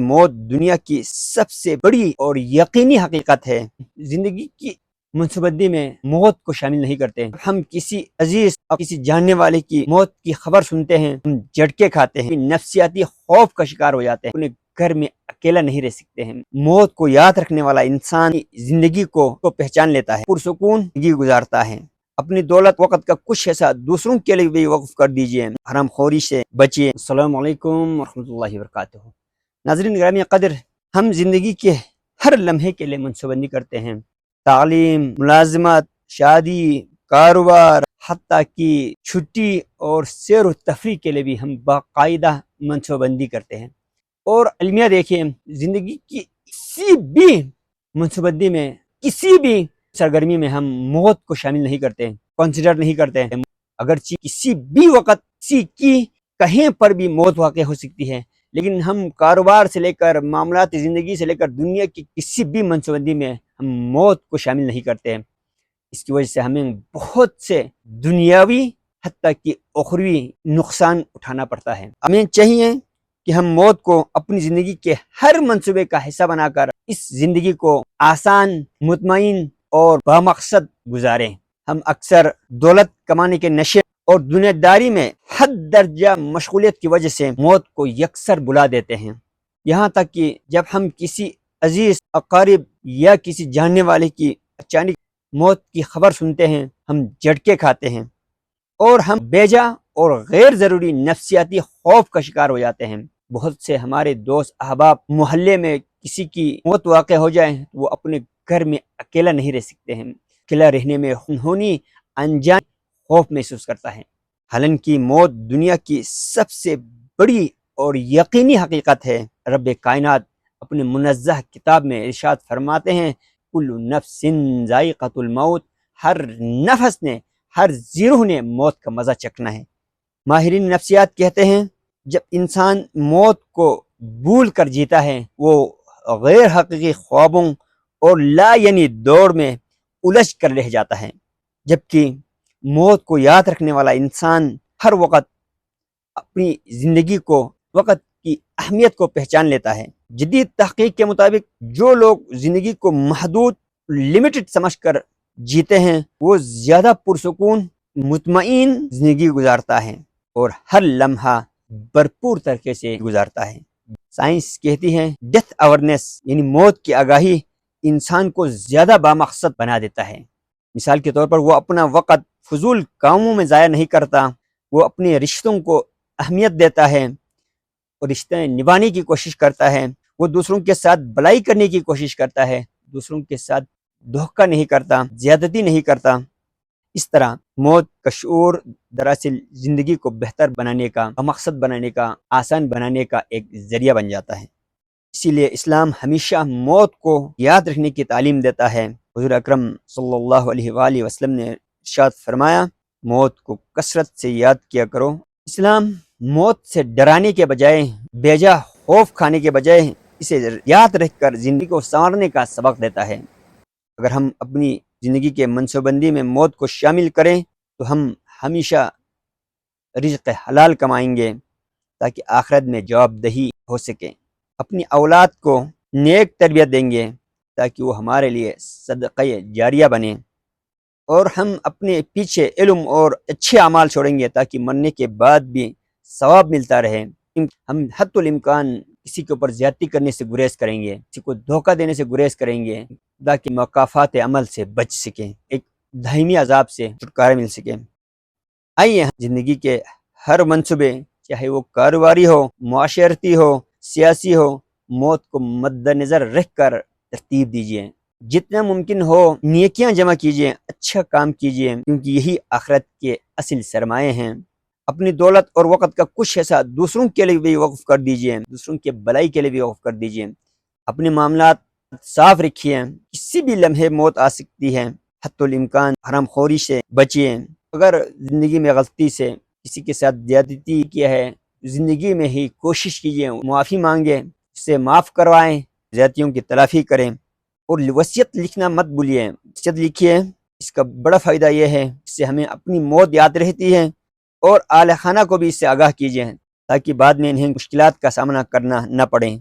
موت دنیا کی سب سے بڑی اور یقینی حقیقت ہے۔ زندگی کی منصوبہ بندی میں موت کو شامل نہیں کرتے۔ ہم کسی عزیز اور کسی جاننے والے کی موت کی خبر سنتے ہیں، ہم جھٹکے کھاتے ہیں، نفسیاتی خوف کا شکار ہو جاتے ہیں، اپنے گھر میں اکیلا نہیں رہ سکتے ہیں۔ موت کو یاد رکھنے والا انسان زندگی کو پہچان لیتا ہے، پرسکون زندگی گزارتا ہے۔ اپنی دولت وقت کا کچھ حصہ دوسروں کے لیے بھی وقف کر دیجیے، حرام خوری سے بچیے۔ السلام علیکم ورحمۃ اللہ وبرکاتہ۔ ناظرین گرامی قدر، ہم زندگی کے ہر لمحے کے لیے منصوبہ بندی کرتے ہیں، تعلیم، ملازمت، شادی، کاروبار، حتیٰ کہ چھٹی اور سیر و تفریح کے لیے بھی ہم باقاعدہ منصوبہ بندی کرتے ہیں۔ اور المیہ دیکھیں، زندگی کی کسی بھی منصوبہ بندی میں، کسی بھی سرگرمی میں ہم موت کو شامل نہیں کرتے، کنسیڈر نہیں کرتے۔ اگرچہ کسی بھی وقت کسی کی کہیں پر بھی موت واقع ہو سکتی ہے، لیکن ہم کاروبار سے لے کر معاملات زندگی سے لے کر دنیا کی کسی بھی منصوبہ بندی میں ہم موت کو شامل نہیں کرتے۔ اس کی وجہ سے ہمیں بہت سے دنیاوی حتیٰ کہ اخروی نقصان اٹھانا پڑتا ہے۔ ہمیں چاہیے کہ ہم موت کو اپنی زندگی کے ہر منصوبے کا حصہ بنا کر اس زندگی کو آسان، مطمئن اور بامقصد گزاریں۔ ہم اکثر دولت کمانے کے نشے اور دنیا داری میں حد درجہ مشغولیت کی وجہ سے موت کو یکسر بلا دیتے ہیں، یہاں تک کہ جب ہم کسی عزیز، اقارب یا کسی جاننے والے کی اچانک موت کی خبر سنتے ہیں، ہم جھٹکے کھاتے ہیں اور ہم بیجا اور غیر ضروری نفسیاتی خوف کا شکار ہو جاتے ہیں۔ بہت سے ہمارے دوست احباب محلے میں کسی کی موت واقع ہو جائے وہ اپنے گھر میں اکیلا نہیں رہ سکتے ہیں، اکیلا رہنے میں انہونی انجان خوف محسوس کرتا ہے۔ حالانکہ موت دنیا کی سب سے بڑی اور یقینی حقیقت ہے۔ رب کائنات اپنے منزہ کتاب میں ارشاد فرماتے ہیں، کل نفس ذائقۃ الموت، ہر نفس نے، ہر زی روح نے موت کا مزہ چکھنا ہے۔ ماہرین نفسیات کہتے ہیں جب انسان موت کو بھول کر جیتا ہے، وہ غیر حقیقی خوابوں اور لا یعنی دوڑ میں الجھ کر رہ جاتا ہے، جبکہ موت کو یاد رکھنے والا انسان ہر وقت اپنی زندگی کو، وقت کی اہمیت کو پہچان لیتا ہے۔ جدید تحقیق کے مطابق جو لوگ زندگی کو محدود، لمیٹڈ سمجھ کر جیتے ہیں، وہ زیادہ پرسکون، مطمئن زندگی گزارتا ہے اور ہر لمحہ بھرپور طریقے سے گزارتا ہے۔ سائنس کہتی ہے ڈیتھ اویئرنیس یعنی موت کی آگاہی انسان کو زیادہ بامقصد بنا دیتا ہے۔ مثال کے طور پر وہ اپنا وقت فضول کاموں میں ضائع نہیں کرتا، وہ اپنے رشتوں کو اہمیت دیتا ہے اور رشتے نبھانے کی کوشش کرتا ہے، وہ دوسروں کے ساتھ بھلائی کرنے کی کوشش کرتا ہے، دوسروں کے ساتھ دھوکہ نہیں کرتا، زیادتی نہیں کرتا۔ اس طرح موت کا شعور دراصل زندگی کو بہتر بنانے کا، مقصد بنانے کا، آسان بنانے کا ایک ذریعہ بن جاتا ہے۔ اسی لیے اسلام ہمیشہ موت کو یاد رکھنے کی تعلیم دیتا ہے۔ حضور اکرم صلی اللہ علیہ وآلہ وسلم نے ارشاد فرمایا، موت کو کثرت سے یاد کیا کرو۔ اسلام موت سے ڈرانے کے بجائے، بیجا خوف کھانے کے بجائے اسے یاد رکھ کر زندگی کو سنوارنے کا سبق دیتا ہے۔ اگر ہم اپنی زندگی کے منصوبہ بندی میں موت کو شامل کریں تو ہم ہمیشہ رزق حلال کمائیں گے تاکہ آخرت میں جواب دہی ہو سکے۔ اپنی اولاد کو نیک تربیت دیں گے تاکہ وہ ہمارے لیے صدقہ جاریہ بنے، اور ہم اپنے پیچھے علم اور اچھے اعمال چھوڑیں گے تاکہ مرنے کے بعد بھی ثواب ملتا رہے۔ ہم حتی الامکان کسی کے اوپر زیادتی کرنے سے گریز کریں گے، کسی کو دھوکہ دینے سے گریز کریں گے تاکہ مقافات عمل سے بچ سکیں، ایک دائمی عذاب سے چھٹکارا مل سکے۔ آئیے زندگی کے ہر منصوبے، چاہے وہ کاروباری ہو، معاشرتی ہو، سیاسی ہو، موت کو مد نظر رکھ کر ترتیب دیجیے۔ جتنا ممکن ہو نیکیاں جمع کیجیے، اچھا کام کیجیے، کیونکہ یہی آخرت کے اصل سرمایے ہیں۔ اپنی دولت اور وقت کا کچھ حصہ دوسروں کے لیے بھی وقف کر دیجیے، دوسروں کے بلائی کے لیے بھی وقف کر دیجیے۔ اپنے معاملات صاف رکھیے، کسی بھی لمحے موت آ سکتی ہے، حتی الامکان حرام خوری سے بچیے۔ اگر زندگی میں غلطی سے کسی کے ساتھ زیادتی کیا ہے، زندگی میں ہی کوشش کیجیے معافی مانگے، اسے معاف کروائیں، زیادتیوں کی تلافی کریں، اور وصیت لکھنا مت بھولیے۔ وصیت لکھیے، اس کا بڑا فائدہ یہ ہے، اس سے ہمیں اپنی موت یاد رہتی ہے، اور اہل خانہ کو بھی اس سے آگاہ کیجیے تاکہ بعد میں انہیں مشکلات کا سامنا کرنا نہ پڑے۔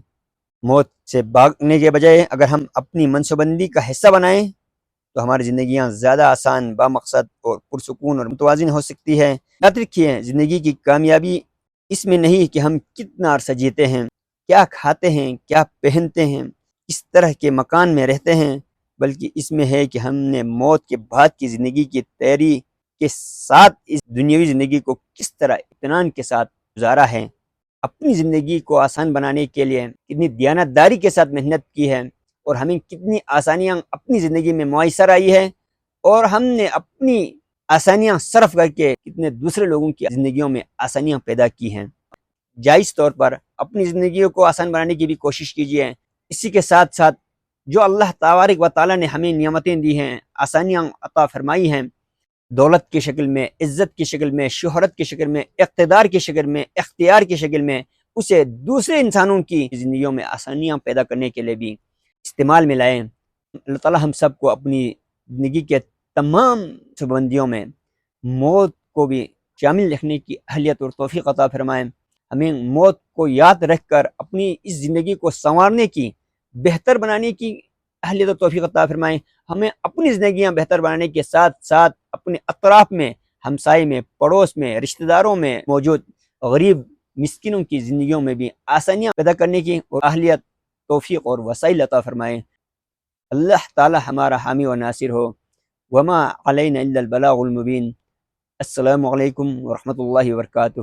موت سے بھاگنے کے بجائے اگر ہم اپنی منصوبہ بندی کا حصہ بنائیں تو ہماری زندگیاں زیادہ آسان، بامقصد اور پرسکون اور متوازن ہو سکتی ہے۔ یاد رکھیے، زندگی کی کامیابی اس میں نہیں کہ ہم کتنا عرصہ جیتے ہیں، کیا کھاتے ہیں، کیا پہنتے ہیں، کس طرح کے مکان میں رہتے ہیں، بلکہ اس میں ہے کہ ہم نے موت کے بعد کی زندگی کی تیاری کے ساتھ اس دنیاوی زندگی کو کس طرح اطمینان کے ساتھ گزارا ہے۔ اپنی زندگی کو آسان بنانے کے لیے کتنی دیانتداری کے ساتھ محنت کی ہے، اور ہمیں کتنی آسانیاں اپنی زندگی میں میسر آئی ہے، اور ہم نے اپنی آسانیاں صرف کر کے کتنے دوسرے لوگوں کی زندگیوں میں آسانیاں پیدا کی ہیں۔ جائز طور پر اپنی زندگیوں کو آسان بنانے کی بھی کوشش کیجیے۔ اسی کے ساتھ ساتھ جو اللہ تبارک و تعالیٰ نے ہمیں نعمتیں دی ہیں، آسانیاں عطا فرمائی ہیں، دولت کی شکل میں، عزت کی شکل میں، شہرت کی شکل میں، اقتدار کی شکل میں، اختیار کی شکل میں، اسے دوسرے انسانوں کی زندگیوں میں آسانیاں پیدا کرنے کے لیے بھی استعمال میں لائیں۔ اللہ تعالیٰ ہم سب کو اپنی زندگی کے تمام پابندیوں میں موت کو بھی شامل رکھنے کی اہلیت اور توفیق عطا فرمائیں۔ ہمیں موت کو یاد رکھ کر اپنی اس زندگی کو سنوارنے کی، بہتر بنانے کی اہلیت اور توفیق عطا فرمائیں۔ ہمیں اپنی زندگیاں بہتر بنانے کے ساتھ ساتھ اپنے اطراف میں، ہمسائے میں، پڑوس میں، رشتہ داروں میں موجود غریب مسکینوں کی زندگیوں میں بھی آسانیاں پیدا کرنے کی اور اہلیت، توفیق اور وسائل عطا فرمائیں۔ اللہ تعالی ہمارا حامی و ناصر ہو۔ وما علینا الا البلاغ المبین۔ السلام علیکم ورحمۃ اللہ وبرکاتہ۔